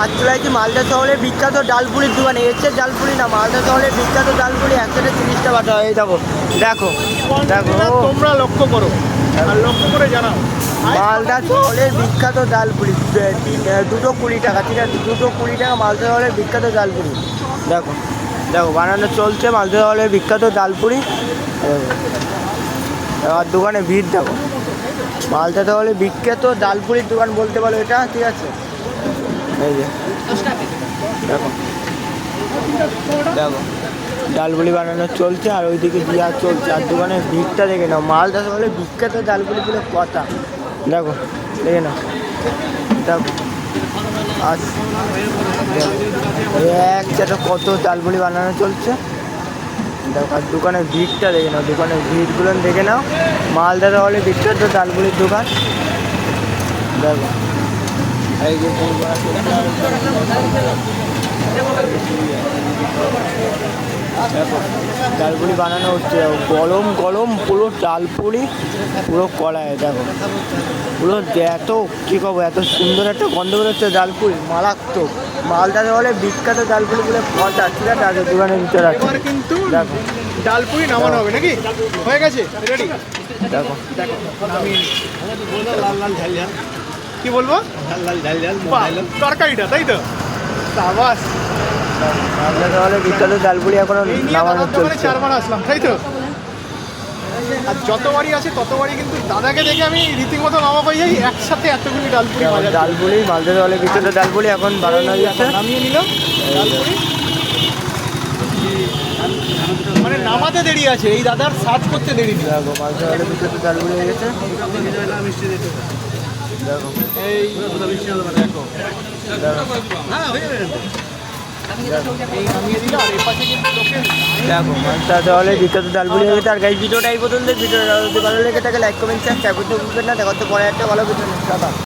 আজতলায় কি মালদা শহরের বিখ্যাত ডালপুরির দোকানে এসছে ডালপুরি না মালদা শহরের বিখ্যাত ডালপুরি একসাথে 30টা বাটা হয়। দেখো দেখো দেখো তোমরা লক্ষ্য করো আর লক্ষ্য করে জানাও। মালদা শহরের বিখ্যাত ডালপুরি দুটো 20 টাকা, ঠিক আছে, দুটো 20 টাকা মালদা শহরের বিখ্যাত ডালপুরি। দেখো দেখো বানানো চলছে মালদা শহরের বিখ্যাত ডালপুরি। আর দোকানে ভিড় দেখো, মালদা শহরের বিখ্যাত ডালপুরির দোকান বলতে পারো এটা, ঠিক আছে। এই যে দেখো দেখো ডালপুরি বানানো চলছে আর ওইদিকে দেওয়া চলছে আর দোকানের ভিড়টা দেখে নাও। মালদা শহরে বিখ্যাত ডালপুরি বলে কথা। দেখো দেখে নাও, দেখো আজ একসাথে কত ডালপুরি বানানো চলছে। দেখো আর দোকানের ভিড়টা দেখে নাও, দোকানের ভিড়গুলো দেখে নাও। মালদা শহরে বিখ্যাত ডালপুরির দোকান। দেখো এই যে দেখো ডালপুরি বানানো হচ্ছে, গরম গরম পুরো ডালপুরি পুরো কড়ায়। দেখো পুরো এত কী করবো, এত সুন্দর একটা গন্ধ বেরোচ্ছে ডালপুরি, মারাত্মক। মালদা শহরে বিখ্যাত ডালপুরি বলে কথা, ঠিক আছে। আগে দোকানের ভিতরে আছে কিন্তু দেখো ডালপুরি নামানো হবে নাকি, হয়ে গেছে রেডি। দেখো দেখো লাল লাল ঝাল ঝাল, কি বলবো, লাল লাল ঝাল ঝাল তরকারিটা, তাই তো সাবাস। মালদা শহরে বিখ্যাত ডালপুরি এখনো নামানো চলছে। 4 বার আসলাম, তাই তো। আর যতবারই আছে ততবারই কিন্তু দাদাকে দেখে আমি রীতিমতো অবাক হয়ে যাই, একসাথে এতগুলি ডালপুরি ভাজা। ডালপুরি মালদা শহরে বিখ্যাত ডালপুরি এখন বানানো যাচ্ছে, নামিয়ে নিল ডালপুরি। মানে নামাতে দেরি আছে, এই দাদার সার্চ করতে দেরি নেই। দেখো মালদা শহরে বিখ্যাত ডালপুরি হয়ে গেছে। দেখো এই দেখো এই নামিয়ে দিল আর এপাশে কিন্তু লোকের দেখো মালদা শহরে বিখ্যাত ডালপুরি হয়ে গেছে। আর গাইজ ভিডিওটা এই পর্যন্ত, ভিডিওটা যদি ভালো লেগে থাকে লাইক কমেন্ট শেয়ার করতে ভুলবেন না। দেখো তো পরে একটা ভালো ভিডিও।